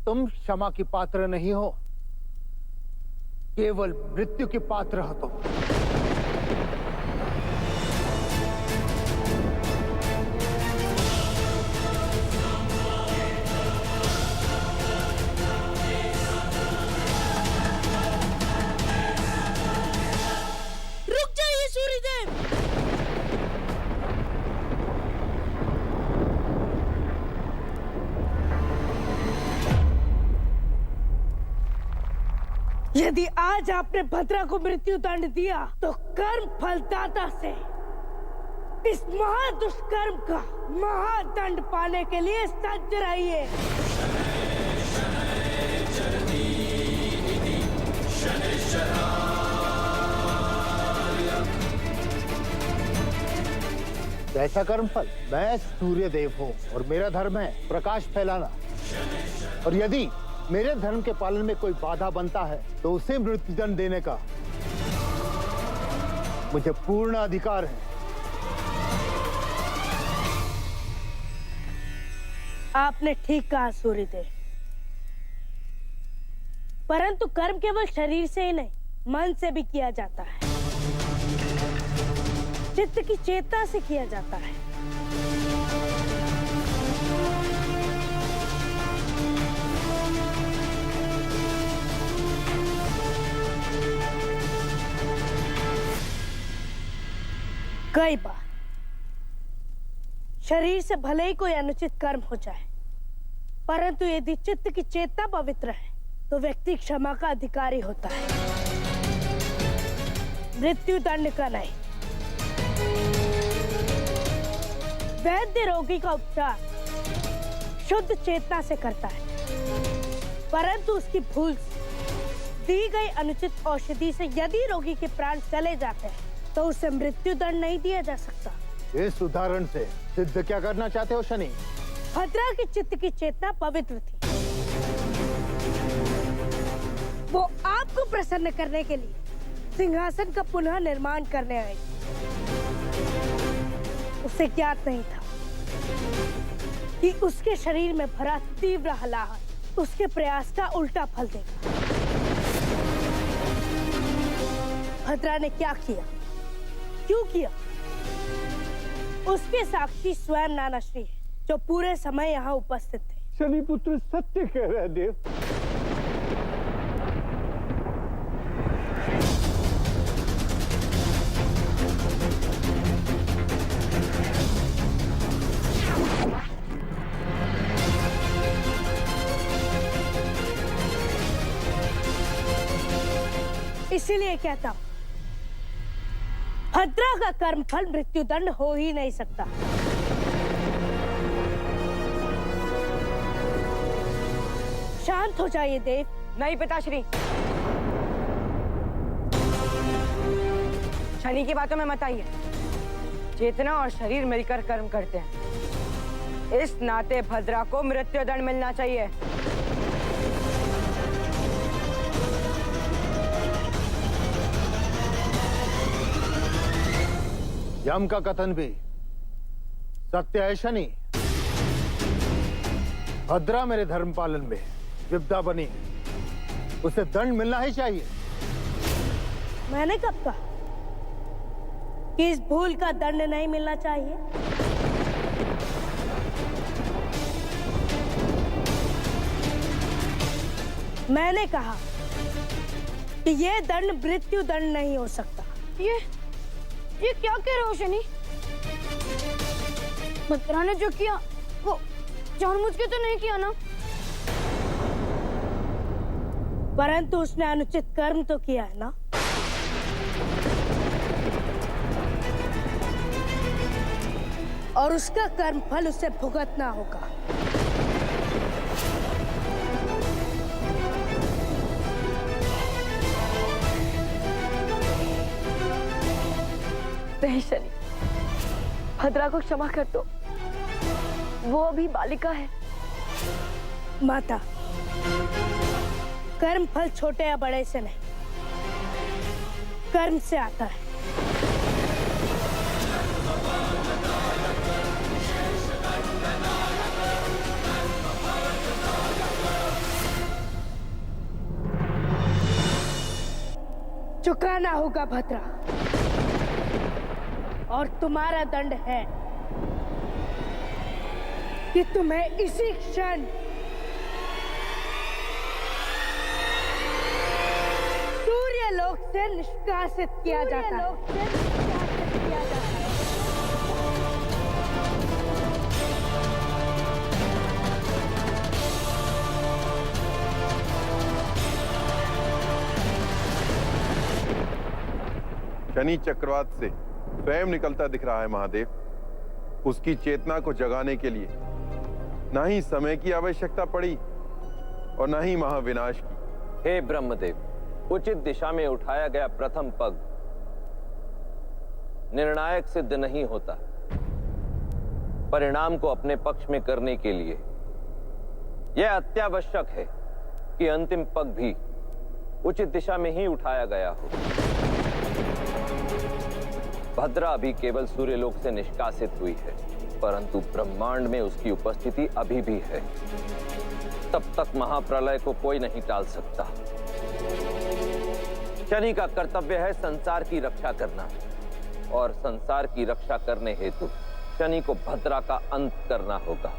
तुम क्षमा की पात्र नहीं हो, केवल मृत्यु की पात्र हो तुम। रुक जाइए सूर्यदेव। यदि आज आपने भद्रा को मृत्यु दंड दिया तो कर्म फलदाता से इस महादुष्कर्म का महादंड पाने के लिए सज्ज रहिए। जैसा कर्मफल, मैं सूर्यदेव हूँ और मेरा धर्म है प्रकाश फैलाना। और यदि मेरे धर्म के पालन में कोई बाधा बनता है तो उसे मृत्युदंड देने का मुझे पूर्ण अधिकार है। आपने ठीक कहा सूर्यदेव, परंतु कर्म केवल शरीर से ही नहीं, मन से भी किया जाता है, चित्त की चेतना से किया जाता है। कई बार शरीर से भले ही कोई अनुचित कर्म हो जाए, परंतु यदि चित्त की चेतना पवित्र है तो व्यक्ति क्षमा का अधिकारी होता है, मृत्यु दंड का नहीं। वैद्य रोगी का उपचार शुद्ध चेतना से करता है, परंतु उसकी भूल से दी गई अनुचित औषधि से यदि रोगी के प्राण चले जाते हैं तो उसे मृत्यु दंड नहीं दिया जा सकता। इस उदाहरण से सिद्ध क्या करना चाहते हो शनि? भद्रा की चित्त की चेतना पवित्र थी, वो आपको प्रसन्न करने के लिए सिंहासन का पुनः निर्माण करने आई। उसे ज्ञात नहीं था कि उसके शरीर में भरा तीव्र हलाहट उसके प्रयास का उल्टा फल देगा। भद्रा ने क्या किया, क्यों किया, उसके साक्षी स्वयं नानाश्री है, जो पूरे समय यहाँ उपस्थित थे। शनि पुत्र सत्य कह रहे हैं देव। इसीलिए कहता हूं, भद्रा का कर्म फल मृत्युदंड हो ही नहीं सकता। शांत हो जाइए देव। नहीं पिताश्री, शनि की बातों में मत आइए। चेतना और शरीर मिलकर कर्म करते हैं, इस नाते भद्रा को मृत्युदंड मिलना चाहिए। यम का कथन भी सत्य है शनि। भद्रा मेरे धर्म पालन में विपदा बनी, उसे दंड मिलना ही चाहिए। मैंने कब कहा कि इस भूल का दंड नहीं मिलना चाहिए? मैंने कहा कि यह दंड मृत्यु दंड नहीं हो सकता। ये क्या कह रहे हो शनि? भद्रा ने जो किया वो जानबूझ के तो नहीं किया ना? परंतु उसने अनुचित कर्म तो किया है ना? और उसका कर्म फल उसे भुगतना होगा। नहीं शनि, भद्रा को क्षमा कर दो, वो अभी बालिका है। माता, कर्म फल छोटे या बड़े से नहीं, कर्म से आता है। जाना होगा भद्रा, और तुम्हारा दंड है कि तुम्हें इसी क्षण सूर्यलोक से निष्कासित किया जाता है। शनि चक्रवात से स्वयं निकलता दिख रहा है महादेव। उसकी चेतना को जगाने के लिए ना ही समय की आवश्यकता पड़ी और ना ही महाविनाश की। हे ब्रह्मदेव, उचित दिशा में उठाया गया प्रथम पग निर्णायक सिद्ध नहीं होता। परिणाम को अपने पक्ष में करने के लिए यह अत्यावश्यक है कि अंतिम पग भी उचित दिशा में ही उठाया गया हो। भद्रा अभी केवल सूर्यलोक से निष्कासित हुई है, परंतु ब्रह्मांड में उसकी उपस्थिति अभी भी है। तब तक महाप्रलय को कोई नहीं टाल सकता। शनि का कर्तव्य है संसार की रक्षा करना, और संसार की रक्षा करने हेतु शनि को भद्रा का अंत करना होगा।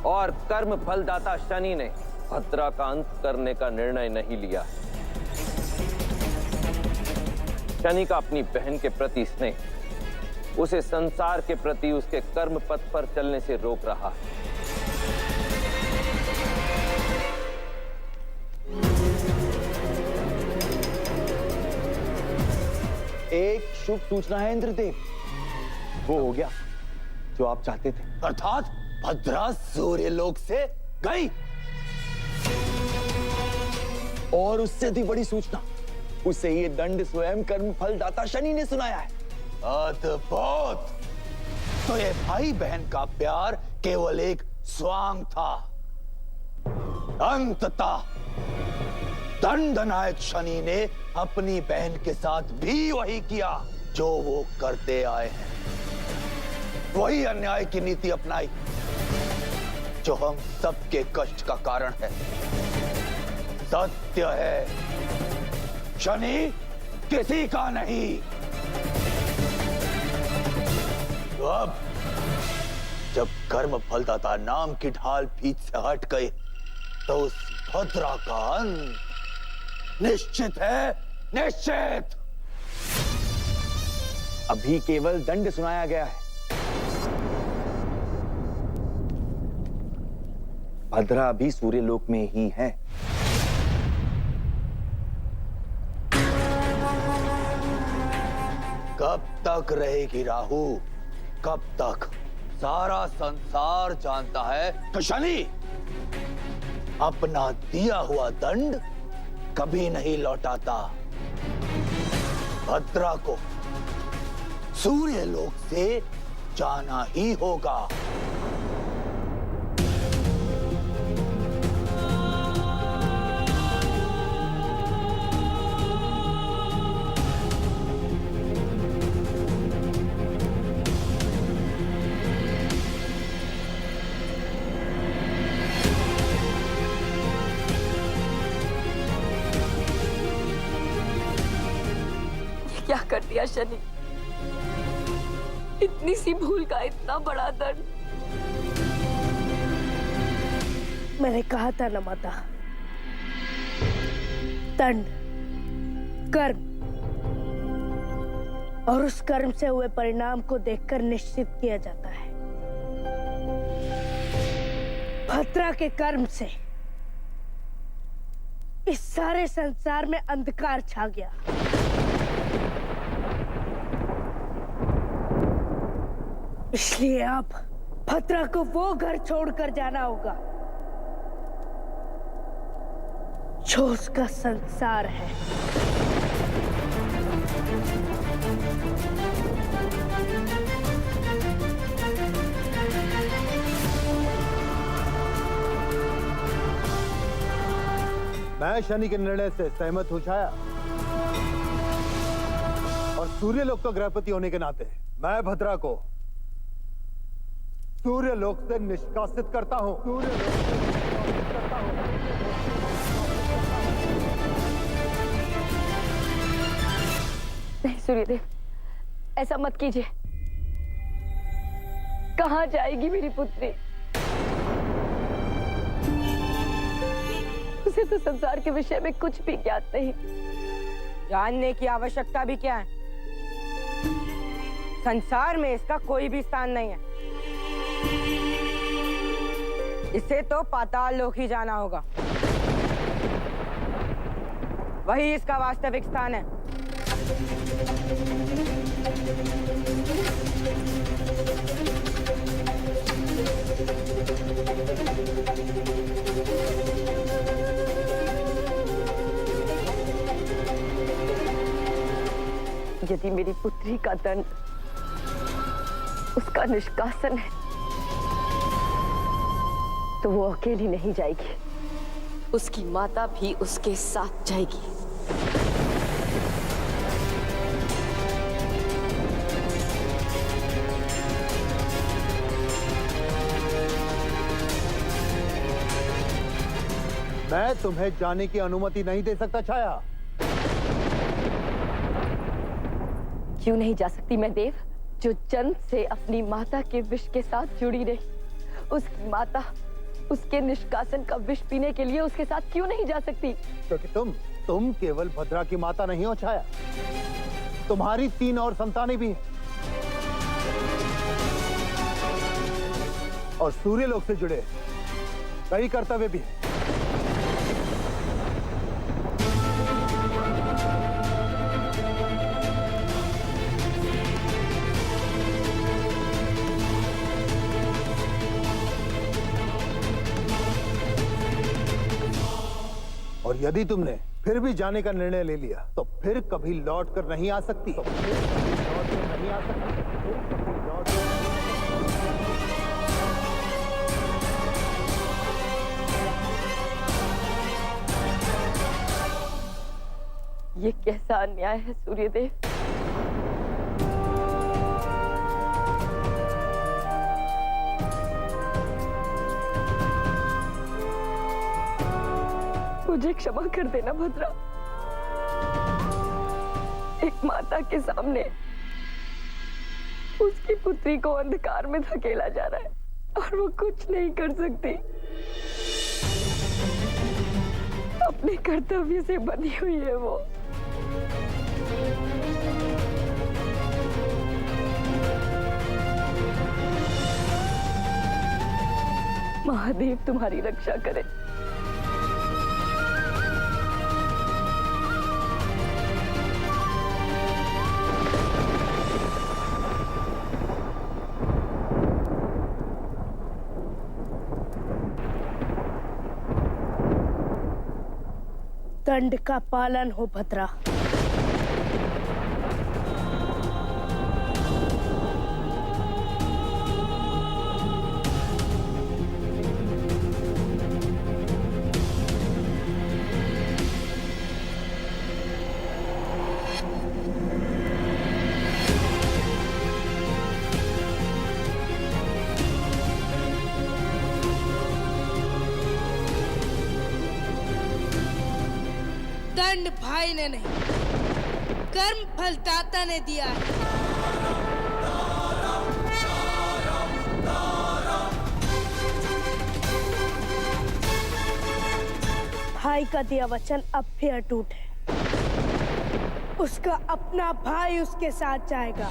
और कर्म फलदाता शनि ने भद्रा का अंत करने का निर्णय नहीं लिया। शनि का अपनी बहन के प्रति स्नेह उसे संसार के प्रति उसके कर्म पथ पर चलने से रोक रहा है। एक शुभ सूचना है इंद्रदेव, वो हो गया जो आप चाहते थे, अर्थात भद्रा सूर्यलोक से गई। और उससे भी बड़ी सूचना, उसे ये दंड स्वयं कर्म फलदाता शनि ने सुनाया है। अद्भुत! तो ये भाई बहन का प्यार केवल एक स्वांग था। अंततः दंडनायक शनि ने अपनी बहन के साथ भी वही किया जो वो करते आए हैं। वही अन्याय की नीति अपनाई जो हम सबके कष्ट का कारण है। सत्य है, शनि किसी का नहीं। तो अब जब कर्म फलदाता नाम की ढाल पीठ से हट गए, तो उस भद्रा का अंत निश्चित है, निश्चित। अभी केवल दंड सुनाया गया है। भद्रा अभी सूर्यलोक में ही है। कब तक रहेगी राहु? कब तक? सारा संसार जानता है कि शनि अपना दिया हुआ दंड कभी नहीं लौटाता। भद्रा को सूर्यलोक से जाना ही होगा। क्या कर दिया शनि? इतनी सी भूल का इतना बड़ा दंड। मैंने कहा था ना माता, दंड कर्म, और उस कर्म से हुए परिणाम को देखकर निश्चित किया जाता है। भद्रा के कर्म से इस सारे संसार में अंधकार छा गया। इसलिए अब भद्रा को वो घर छोड़कर जाना होगा जो उसका संसार है। मैं शनि के निर्णय से सहमत हूं छाया, और सूर्यलोक का गृहपति होने के नाते मैं भद्रा को सूर्यलोक से निष्कासित करता हूं। सूर्यलोक से निष्कासित करता हूं। नहीं सूर्यदेव, ऐसा मत कीजिए। कहाँ जाएगी मेरी पुत्री? उसे तो संसार के विषय में कुछ भी ज्ञात नहीं। जानने की आवश्यकता भी क्या है? संसार में इसका कोई भी स्थान नहीं है। इसे तो पाताल लोक ही जाना होगा। वही इसका वास्तविक स्थान है। यदि मेरी पुत्री का दंड उसका निष्कासन है तो वो अकेली नहीं जाएगी, उसकी माता भी उसके साथ जाएगी। मैं तुम्हें जाने की अनुमति नहीं दे सकता छाया। क्यों नहीं जा सकती मैं देव? जो जन्म से अपनी माता के विष के साथ जुड़ी रही, उसकी माता उसके निष्कासन का विष पीने के लिए उसके साथ क्यों नहीं जा सकती? क्योंकि तुम केवल भद्रा की माता नहीं हो छाया, तुम्हारी 3 और संतानें भी हैं और सूर्यलोक से जुड़े कई कर्तव्य भी हैं। और यदि तुमने फिर भी जाने का निर्णय ले लिया तो फिर कभी लौट कर नहीं आ सकती। ये कैसा अन्याय है सूर्यदेव? मुझे क्षमा कर देना भद्रा। एक माता के सामने उसकी पुत्री को अंधकार में धकेला जा रहा है और वो कुछ नहीं कर सकती। अपने कर्तव्य से बंधी हुई है वो। महादेव तुम्हारी रक्षा करे। दंड का पालन हो भद्रा। दंड भाई ने नहीं, कर्म फलदाता ने दिया है। भाई का दिया वचन अब भी अटूट है। उसका अपना भाई उसके साथ जाएगा।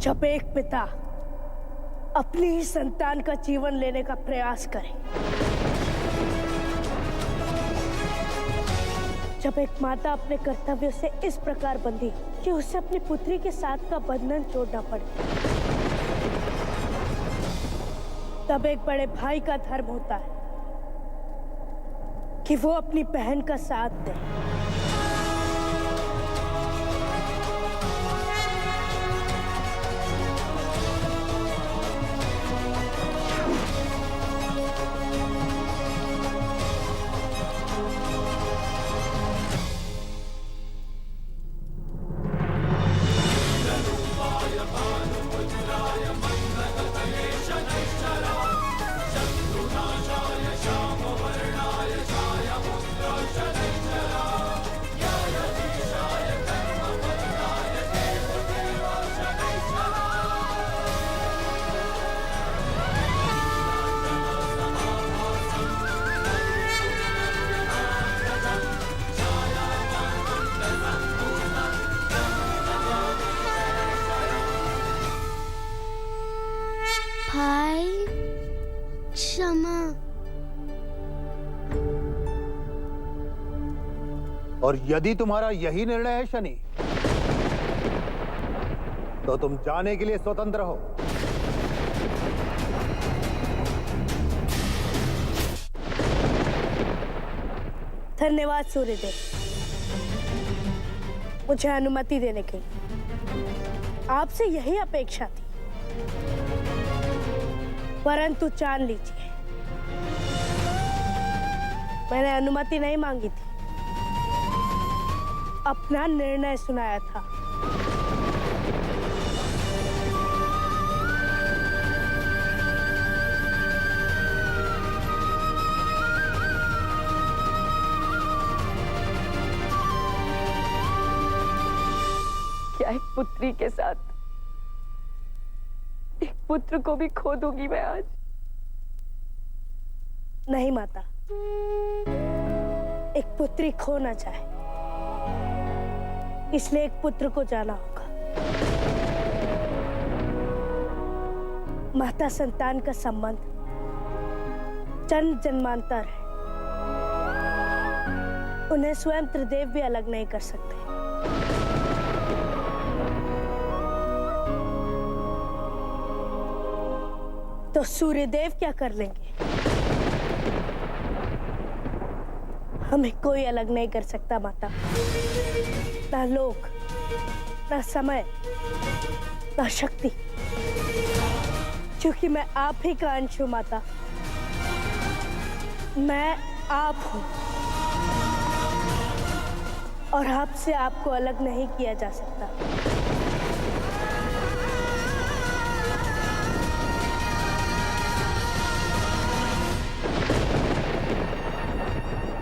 जब एक पिता अपनी ही संतान का जीवन लेने का प्रयास करे, जब एक माता अपने कर्तव्यों से इस प्रकार बंधी कि उसे अपनी पुत्री के साथ का बंधन छोड़ना पड़े, तब एक बड़े भाई का धर्म होता है कि वो अपनी बहन का साथ दे। और यदि तुम्हारा यही निर्णय है शनि, तो तुम जाने के लिए स्वतंत्र हो। धन्यवाद सूर्यदेव, मुझे अनुमति देने के लिए। आपसे यही अपेक्षा थी, परंतु जान लीजिए, मैंने अनुमति नहीं मांगी थी, अपना निर्णय सुनाया था। क्या एक पुत्री के साथ एक पुत्र को भी खो दूंगी मैं आज? नहीं माता, एक पुत्री खो ना चाहे, इसलिए एक पुत्र को जाना होगा। माता संतान का संबंध जन्म जन्मांतर है, उन्हें स्वयं त्रिदेव भी अलग नहीं कर सकते। तो सूर्यदेव क्या कर लेंगे? हमें कोई अलग नहीं कर सकता माता, ना लोक, ना समय, ना शक्ति, क्योंकि मैं आप ही का अंश हूं माता। मैं आप हूं और आपसे आपको अलग नहीं किया जा सकता।